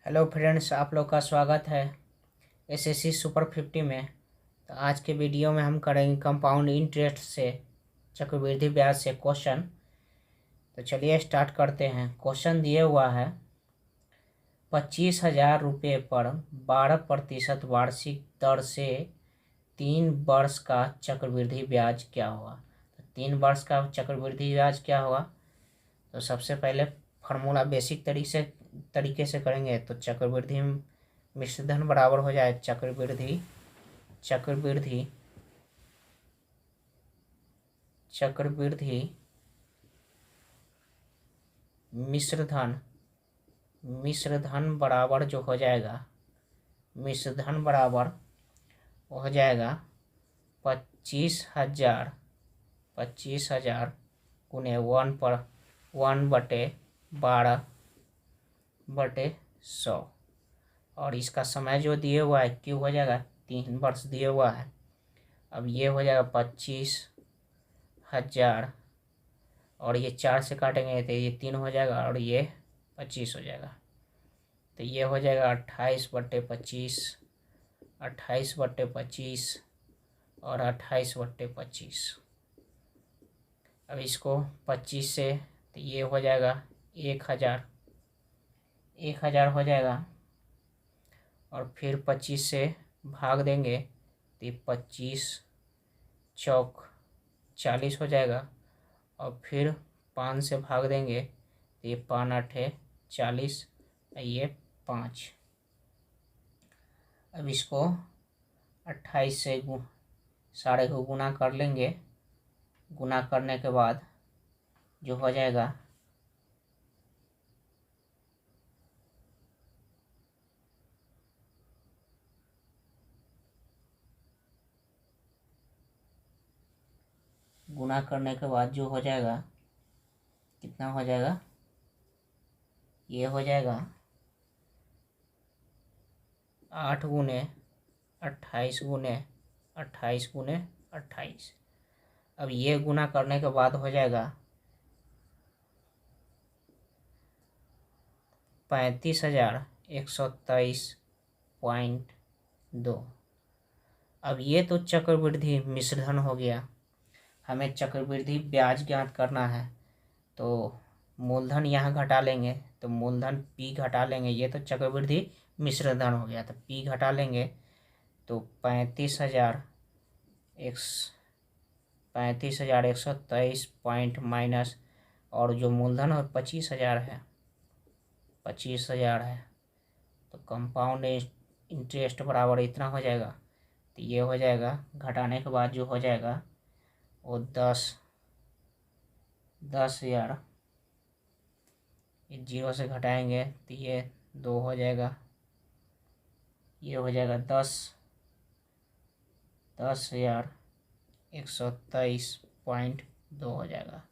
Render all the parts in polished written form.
Hello friends, आप लोग का स्वागत है एसएससी सुपर 50 में। तो आज के वीडियो में हम करेंगे कंपाउंड इंटरेस्ट से चक्रवृद्धि ब्याज से क्वेश्चन। तो चलिए स्टार्ट करते हैं। क्वेश्चन दिए हुआ है 25,000 रुपये पर 12% वार्षिक दर से 3 वर्ष का चक्रवृद्धि ब्याज क्या होगा। तो 3 वर्ष का चक्रवृद्धि ब्याज क्या होगा। तो सबसे पहले फार्मूला बेसिक तरीके से करेंगे। तो चक्रवृद्धि मिश्रधन बराबर हो जाए चक्रवृद्धि मिश्रधन बराबर जो हो जाएगा, मिश्रधन बराबर हो जाएगा 25,000 गुने 1/12/100। और इसका समय जो दिए हुआ है क्यों हो जाएगा, 3 वर्ष दिए हुआ है। अब ये हो जाएगा 25,000 और ये 4 से काटेंगे तो ये 3 हो जाएगा और ये 25 हो जाएगा। तो ये हो जाएगा 28/25 और 28/25। अब इसको 25 से तो ये हो जाएगा 1,000 हो जाएगा और फिर 25 से भाग देंगे तो ये 25 चौक 40 हो जाएगा और फिर 5 से भाग देंगे तो ये 5 8 40, ये 5। अब इसको 28 से सारे को गुना कर लेंगे। गुना करने के बाद जो हो जाएगा गुना करने के बाद जो हो जाएगा कितना हो जाएगा, ये हो जाएगा 8 गुने 28 गुने 28 गुने 28। अब ये गुना करने के बाद हो जाएगा 35,123.2। अब ये तो चक्रवृद्धि मिश्रधन हो गया। हमें चक्रवृद्धि ब्याज ज्ञात करना है। तो मूलधन यहाँ घटा लेंगे तो मूलधन P घटा लेंगे। ये तो चक्रवृद्धि मिश्रधन हो गया तो P घटा लेंगे तो 35,123 पॉइंट माइनस और जो मूलधन और 25,000 है तो कंपाउंड इंटरेस्ट बराबर इतना हो जाएगा। तो ये हो जाएगा घटाने के बाद जो हो जाएगा वो 10,000। ये 0 से घटाएंगे तो ये 2 हो जाएगा। ये हो जाएगा 10,123.2 हो जाएगा,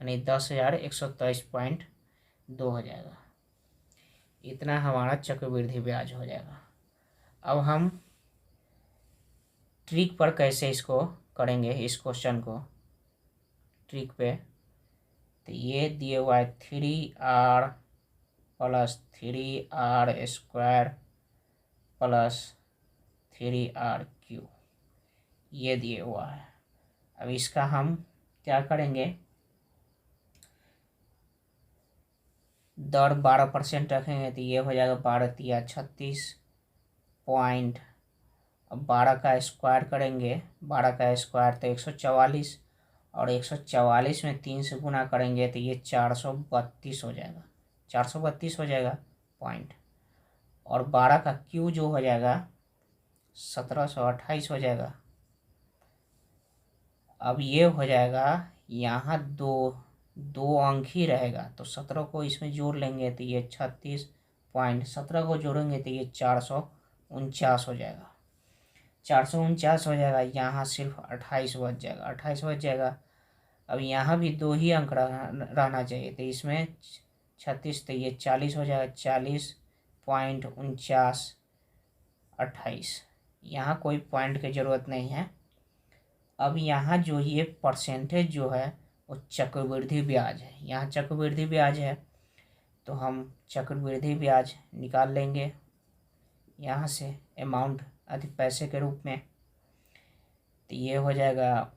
यानी 10,123.2 हो जाएगा। इतना हमारा चक्रवृद्धि ब्याज हो जाएगा। अब हम ट्रिक पर कैसे इसको करेंगे, इस क्वेश्चन को ट्रिक पे। तो ये दिए हुआ है 3r + 3r² + 3r³ ये दिए हुआ है। अब इसका हम क्या करेंगे, दर 12% रखेंगे तो ये हो जाएगा 12 × 36 पॉइंट। अब 12 का स्क्वायर करेंगे, 12 का स्क्वायर तो 144 और 144 में 3 से गुना करेंगे तो ये 432 हो जाएगा, 432 हो जाएगा पॉइंट। और 12 का क्यू जो हो जाएगा 1728 हो जाएगा। अब ये हो जाएगा यहाँ दो अंक ही रहेगा तो 17 को इसमें जोड़ लेंगे तो ये 36 पॉइंट, 17 को जोड़ेंगे तो ये 449 हो जाएगा, 449 हो जाएगा। यहाँ सिर्फ 28 बच जाएगा, 28 बच जाएगा। अब यहाँ भी 2 ही अंक रहना चाहिए तो इसमें 36 तो ये 40 हो जाएगा, 40.4928। यहाँ कोई पॉइंट की ज़रूरत नहीं है। अब यहाँ जो ये परसेंटेज जो है वो चक्रवृद्धि ब्याज है, यहाँ चक्रवृद्धि ब्याज है तो हम चक्रवृद्धि ब्याज निकाल लेंगे यहाँ से अमाउंट अधिक पैसे के रूप में। तो ये हो जाएगा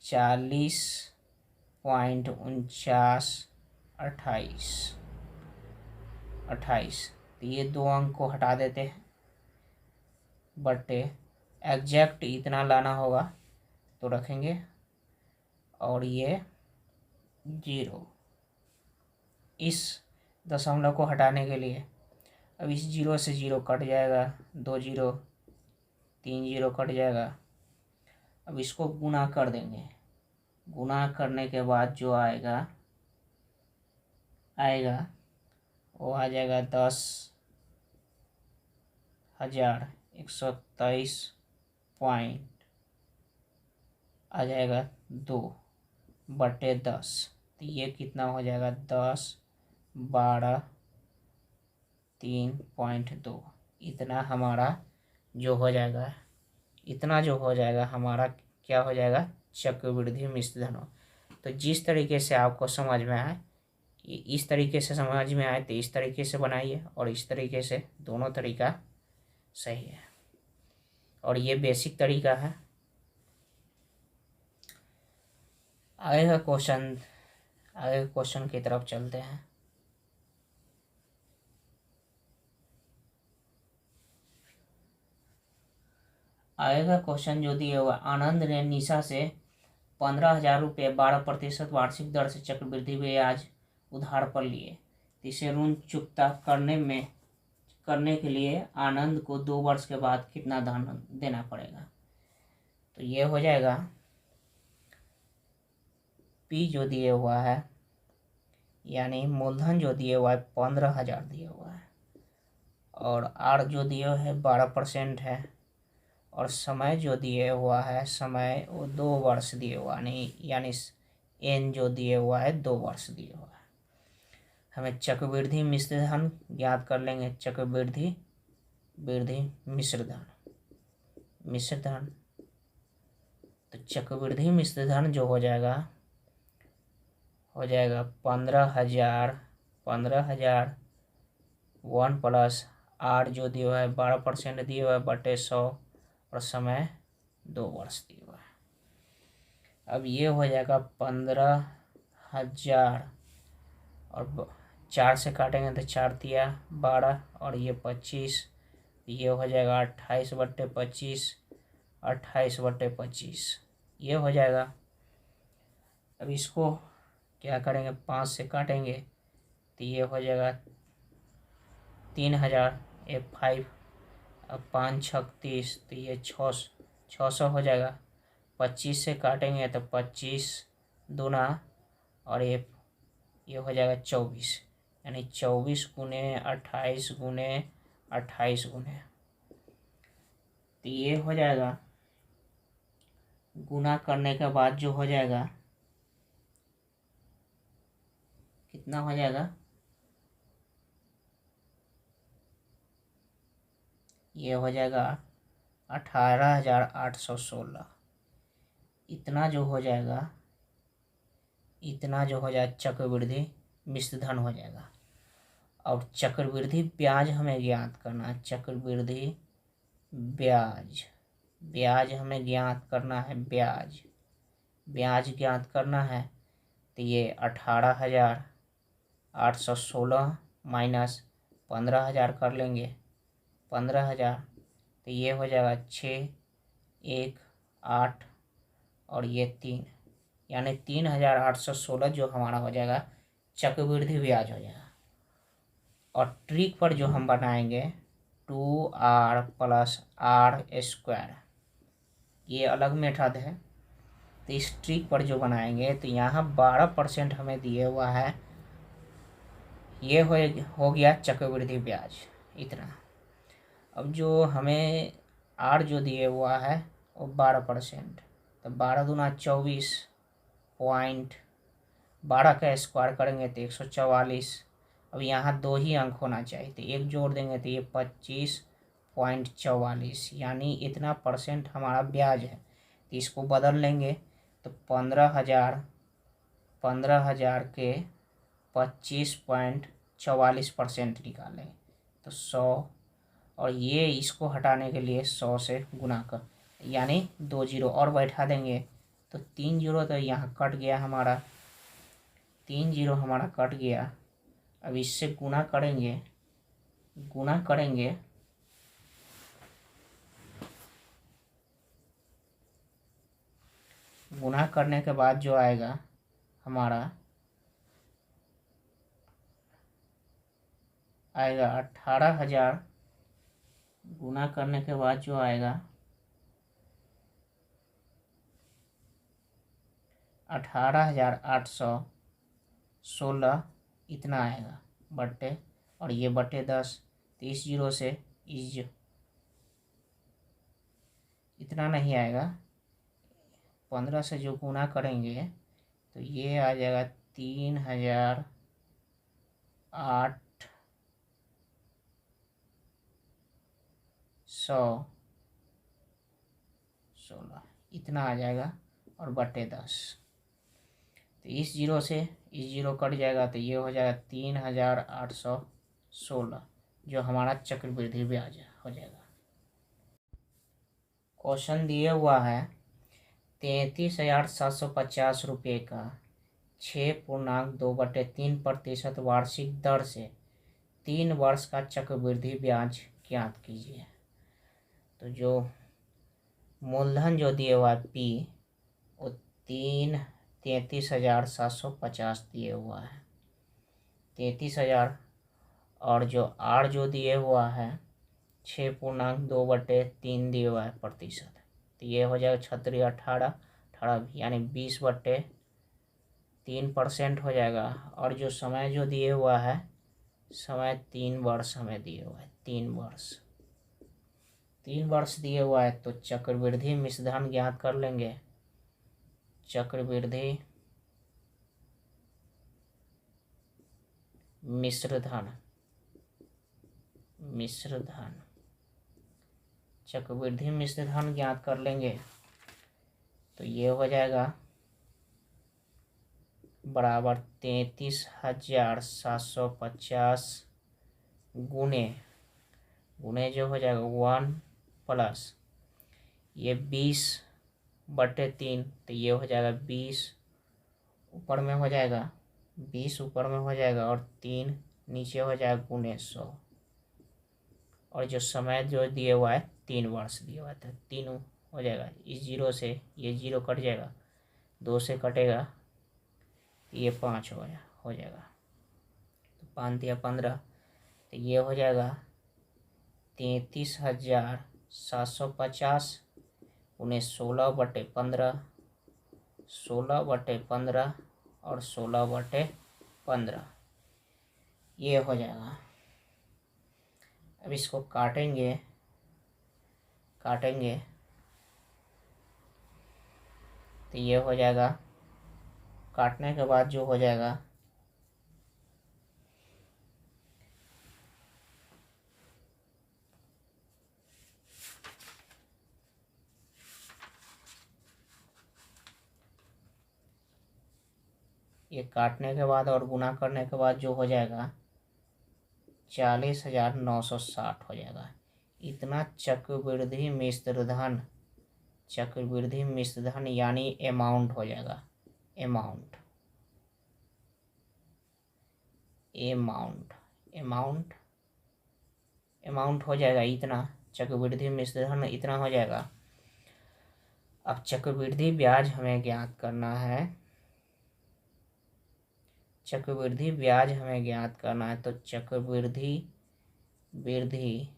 40.4928। तो ये 2 अंक को हटा देते हैं, बट एग्जैक्ट इतना लाना होगा तो रखेंगे, और ये 0 इस दशमलव को हटाने के लिए। अब इस 0 से 0 कट जाएगा, 2 0 3 0 कट जाएगा। अब इसको गुना कर देंगे, गुना करने के बाद जो आएगा वो आ जाएगा 10,123 पॉइंट आ जाएगा 2/10। तो ये कितना हो जाएगा 10 12 3.2। इतना हमारा जो हो जाएगा, हमारा क्या हो जाएगा, चक्रवृद्धि मिश्र धन। तो जिस तरीके से आपको समझ में आए, इस तरीके से समझ में आए तो इस तरीके से बनाइए, और इस तरीके से, दोनों तरीका सही है। और ये बेसिक तरीका है। आगे का क्वेश्चन की तरफ चलते हैं। आगे का क्वेश्चन जो दिया हुआ, आनंद ने निशा से 15,000 रुपये 12% वार्षिक दर से चक्रवृद्धि ब्याज उधार पर लिए। इसे ऋण चुकता करने के लिए आनंद को 2 वर्ष के बाद कितना धन देना पड़ेगा। तो ये हो जाएगा, पी जो दिया हुआ है, यानी मूलधन जो दिया हुआ है 15,000 दिया हुआ है, और आर जो दिया है 12% है, और समय जो दिए हुआ है, समय वो 2 वर्ष दिए हुआ नहीं, यानी एन जो दिए हुआ है 2 वर्ष दिए हुआ है। हमें चक्रवृद्धि मिश्र धन ज्ञात कर लेंगे। चक्रवृद्धि मिश्र धन। तो चक्रवृद्धि मिश्र धन जो हो जाएगा 15,000 1 प्लस आर जो दिया हुआ है 12% दिया हुआ है बटे 100, और समय 2 वर्ष दिया हुआ है। अब ये हो जाएगा 15,000, और 4 से काटेंगे तो 4 तिया 12, और ये 25, ये हो जाएगा 28/25 ये हो जाएगा। अब इसको क्या करेंगे, 5 से काटेंगे तो ये हो जाएगा 3,000 5, अब 5 6 30, तो ये 600 हो जाएगा। 25 से काटेंगे तो 25 दूना, और ये हो जाएगा 24, यानी 24 गुने 28 गुने 28 गुने, तो ये हो जाएगा। गुना करने के बाद जो हो जाएगा, कितना हो जाएगा, ये हो जाएगा 18,816। इतना जो हो जाएगा चक्रवृद्धि मिश्र धन हो जाएगा। और चक्रवृद्धि ब्याज हमें ज्ञात करना है। चक्रवृद्धि ब्याज हमें ज्ञात करना है। ब्याज ज्ञात करना है, तो ये 18,816 माइनस 15,000 कर लेंगे। 15,000, तो ये हो जाएगा 6 1 8, और ये 3, यानी 3,816 जो हमारा हो जाएगा चक्रवृद्धि ब्याज हो जाएगा। और ट्रिक पर जो हम बनाएंगे 2r + r², ये अलग मेथड है। तो इस ट्रिक पर जो बनाएंगे, तो यहाँ 12% हमें दिए हुआ है, ये हो गया चक्रवृद्धि ब्याज इतना। अब जो हमें r जो दिए हुआ है वो 12%, तो 12 दूना 24 पॉइंट, 12 का स्क्वायर करेंगे तो 144। अब यहाँ 2 ही अंक होना चाहिए, तो 1 जोड़ देंगे तो ये 25.44, यानी इतना % हमारा ब्याज है। तो इसको बदल लेंगे, तो 15,000 के 25.44% निकालेंगे तो 100, और ये इसको हटाने के लिए 100 से गुना कर, यानी 2 जीरो और बैठा देंगे तो 3 जीरो तो यहाँ कट गया हमारा, 3 जीरो हमारा कट गया। अब इससे गुना करेंगे, गुना करेंगे गुना करने के बाद जो आएगा हमारा आएगा 18,000, गुना करने के बाद जो आएगा 18,816 इतना आएगा बट्टे, और ये बट्टे 10, तो इस जीरो से इस इतना नहीं आएगा, 15 से जो गुना करेंगे तो ये आ जाएगा 3,816 इतना आ जाएगा, और बट्टे 10, तो इस जीरो से इस जीरो कट जाएगा तो ये हो जाएगा 3,816 जो हमारा चक्रवृद्धि ब्याज हो जाएगा। क्वेश्चन दिया हुआ है 33,750 रुपये का 6.2/3% वार्षिक दर से 3 वर्ष का चक्रवृद्धि ब्याज ज्ञात कीजिए। तो जो मूलधन जो दिए हुआ है P वो 33,750 दिए हुआ है, 33,000, और जो R जो दिए हुआ है 6.2/3 दिए हुआ है प्रतिशत, तो ये हो जाएगा 36, 18 यानी 20/3% हो जाएगा। और जो समय जो दिए हुआ है, समय 3 वर्ष हमें दिए हुआ है, 3 वर्ष दिए हुआ है, तो चक्रवृद्धि मिश्रधन ज्ञात कर लेंगे। चक्रवृद्धि मिश्रधन चक्रवृद्धि मिश्रधन ज्ञात कर लेंगे तो ये हो जाएगा बराबर 33,750 गुने जो हो जाएगा 1 प्लस ये 20/3, तो ये हो जाएगा 20 ऊपर में हो जाएगा, 20 ऊपर में हो जाएगा, और 3 नीचे हो जाएगा गुने 100, और जो समय जो दिए हुआ है 3 वर्ष दिया हुआ था, 3 हो जाएगा। इस जीरो से ये जीरो कट जाएगा, 2 से कटेगा, ये 5 हो जाएगा, तो 5 या 15, तो ये हो जाएगा 33,750 उन्हें 16/15, 16/15 और 16/15 ये हो जाएगा। अब इसको काटेंगे तो ये हो जाएगा, काटने के बाद जो हो जाएगा ये काटने के बाद और गुना करने के बाद जो हो जाएगा 40,960 हो जाएगा। इतना चक्रवृद्धि मिश्रधन यानी अमाउंट हो जाएगा, अमाउंट हो जाएगा इतना, चक्रवृद्धि मिश्रधन इतना हो जाएगा। अब चक्रवृद्धि ब्याज हमें ज्ञात करना है, तो चक्रवृद्धि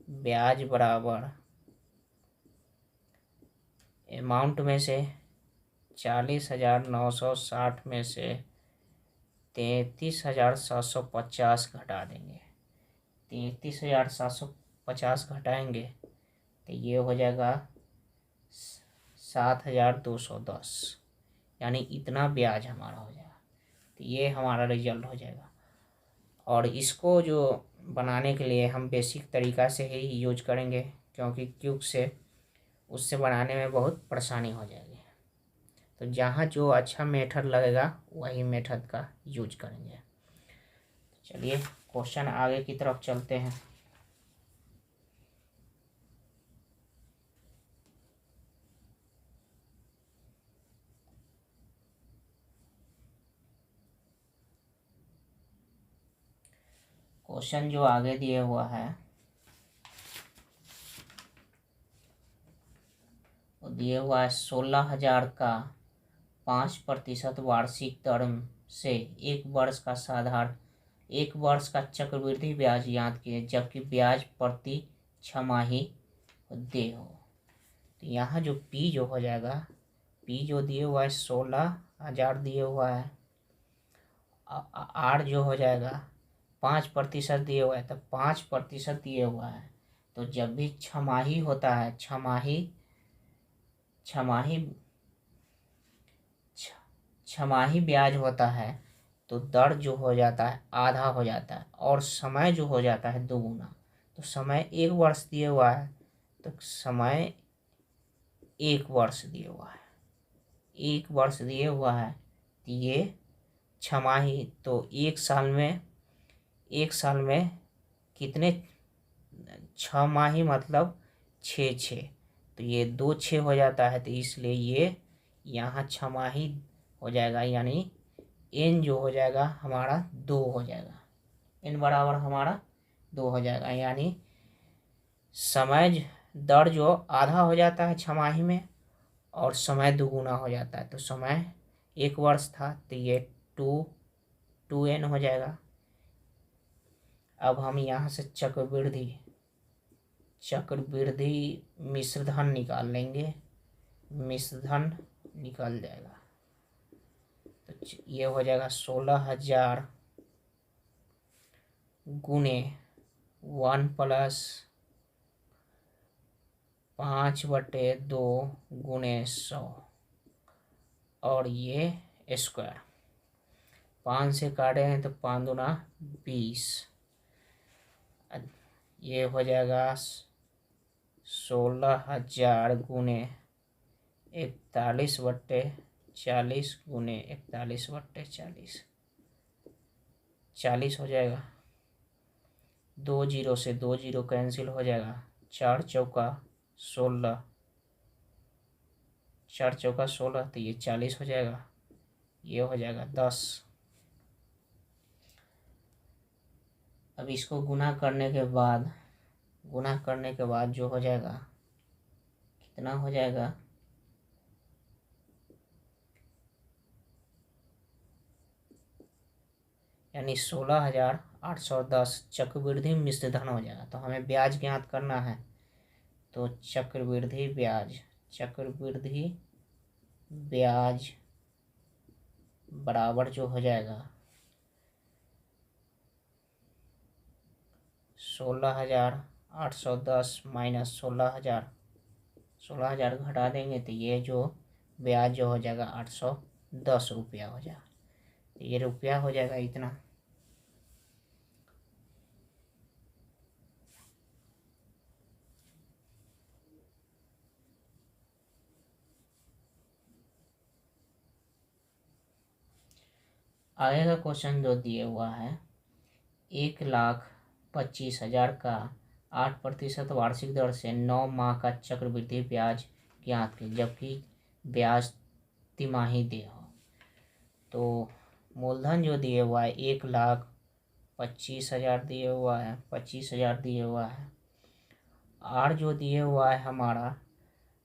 ब्याज बराबर अमाउंट में से 40,960 में से 33,750 घटा देंगे, 33,750 घटाएंगे तो ये हो जाएगा 7,210, यानी इतना ब्याज हमारा हो जाएगा। तो ये हमारा रिजल्ट हो जाएगा। और इसको जो बनाने के लिए हम बेसिक तरीका से ही यूज करेंगे, क्योंकि क्यूब से उससे बनाने में बहुत परेशानी हो जाएगी। तो जहाँ जो अच्छा मेथड लगेगा वही मेथड का यूज करेंगे। चलिए क्वेश्चन आगे की तरफ चलते हैं। क्वेश्चन जो आगे दिया हुआ है वो दिए हुआ है 16,000 का 5% वार्षिक दर से एक वर्ष का चक्रवृद्धि ब्याज याद किए, जबकि ब्याज प्रति छमाही दे हो। तो यहाँ जो पी जो हो जाएगा, पी जो दिए हुआ है 16,000 दिए हुआ है, आर जो हो जाएगा 5% दिए हुआ है, तो 5% दिए हुआ है। तो जब भी छमाही होता है, छमाही ब्याज होता है तो दर जो हो जाता है आधा हो जाता है और समय जो हो जाता है दोगुना। तो समय 1 वर्ष दिए हुआ है तो समय 1 वर्ष दिए हुआ है, 1 वर्ष दिए हुआ है तो ये छमाही, तो एक साल में कितने, 6 माही मतलब 6 तो ये 2 6 हो जाता है, तो इसलिए ये यहाँ छमाही हो जाएगा, यानी एन जो हो जाएगा हमारा 2 हो जाएगा, एन बराबर हमारा 2 हो जाएगा। यानी समय दर जो आधा हो जाता है छमाही में और समय दुगुना हो जाता है। तो समय 1 वर्ष था तो ये 2n हो जाएगा। अब हम यहाँ से चक्रवृद्धि मिश्रधन निकाल लेंगे, मिश्रधन निकल जाएगा। तो ये हो जाएगा 16,000 गुने 1 + 5/2 गुने 100 और ये स्क्वायर, 5 से काटे हैं तो 5 दूना 20, ये हो जाएगा 16,000 गुने 41/40 गुने 41/40, 40 हो जाएगा। 2 जीरो से 2 जीरो कैंसिल हो जाएगा, 4 चौका 16, 4 चौका 16 तो ये 40 हो जाएगा, ये हो जाएगा 10। अब इसको गुना करने के बाद जो हो जाएगा कितना हो जाएगा, यानी 16,810 चक्रवृद्धि मिश्रधन हो जाएगा। तो हमें ब्याज ज्ञात करना है, तो चक्रवृद्धि ब्याज बराबर जो हो जाएगा 16,810 माइनस 16,000 घटा देंगे तो ये जो ब्याज जो हो जाएगा 810 रुपया हो जाएगा। तो ये रुपया हो जाएगा इतना। आगे का क्वेश्चन जो दिए हुआ है 1,25,000 का 8% वार्षिक दर से 9 माह का चक्रवृद्धि ब्याज ज्ञात कीजिए, जबकि ब्याज तिमाही दे हो। तो मूलधन जो दिए हुआ है 1,25,000 दिए हुआ है, 25,000 दिए हुआ है। आर जो दिए हुआ है हमारा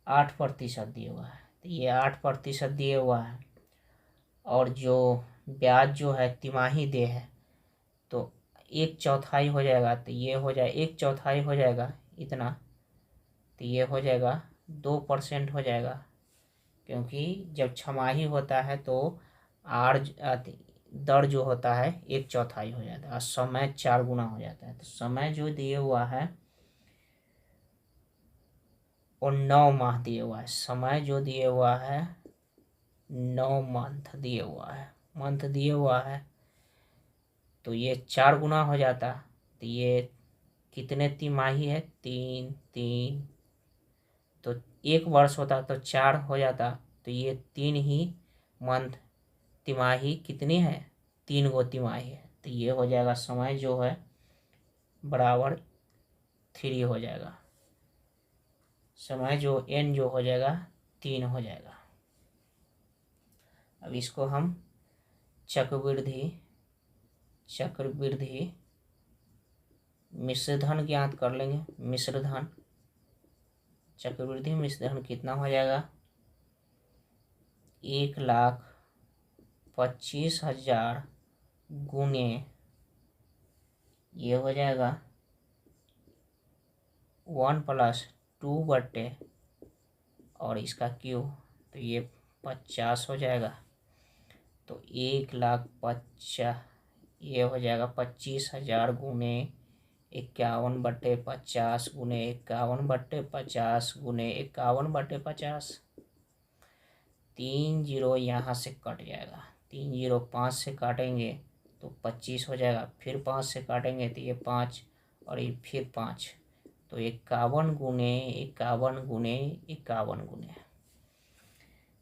8% दिए हुआ है, तो ये 8% दिए हुआ है और जो ब्याज जो है तिमाही दे है तो 1/4 हो जाएगा, तो ये हो जाए 1/4 हो जाएगा इतना, तो ये हो जाएगा 2% हो जाएगा, क्योंकि जब छमाही होता है तो आर दर जो होता है 1/4 हो जाता है और समय 4 गुना हो जाता है। तो समय जो दिए हुआ है और 9 माह दिए हुआ है, समय जो दिए हुआ है 9 मंथ दिए हुआ है, तो ये 4 गुना हो जाता। तो ये कितने तिमाही है, 3 3, तो 1 वर्ष होता तो 4 हो जाता, तो ये 3 ही मंथ, तिमाही कितनी है, 3 गो तिमाही है, तो ये हो जाएगा समय जो है बराबर 3 हो जाएगा, समय जो n जो हो जाएगा 3 हो जाएगा। अब इसको हम चक्रवृद्धि मिश्रधन ज्ञात कर लेंगे। मिश्रधन, चक्रवृद्धि मिश्रधन कितना हो जाएगा, 1,25,000 गुने ये हो जाएगा 1+2 बटे और इसका क्यू, तो ये 50 हो जाएगा। तो 1,50,000 ये हो जाएगा 25,000 गुने 51/50 गुने 51/50 गुने 51/50, 3 जीरो यहाँ से कट जाएगा, 3 जीरो 5 से काटेंगे तो 25 हो जाएगा, फिर 5 से काटेंगे तो ये 5 और ये फिर 5, तो 51 गुने 51 गुने 51 गुने,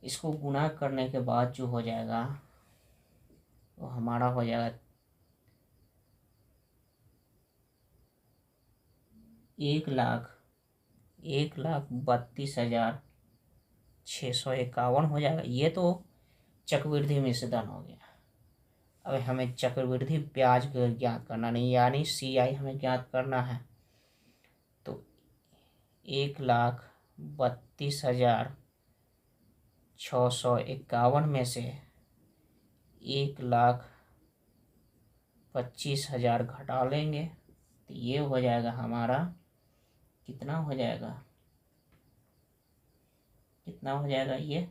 इसको गुना करने के बाद जो हो जाएगा वो हमारा हो जाएगा 1,32,651 हो जाएगा। ये तो चक्रवृद्धि मिश्रधन हो गया। अब हमें चक्रवृद्धि ब्याज ज्ञात करना नहीं, यानी CI हमें ज्ञात करना है। तो 1,32,651 में से 1,25,000 घटा लेंगे तो ये हो जाएगा हमारा कितना हो जाएगा, कितना हो जाएगा, ये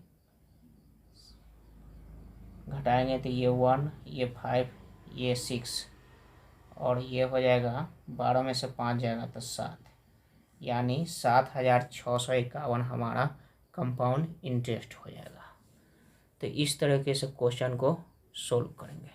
घटाएंगे तो ये 1, ये 5, ये 6 और ये हो जाएगा 12 में से 5 जाएगा तो 7, यानी 7,651 हमारा कंपाउंड इंटरेस्ट हो जाएगा। तो इस तरीके से क्वेश्चन को सोल्व करेंगे।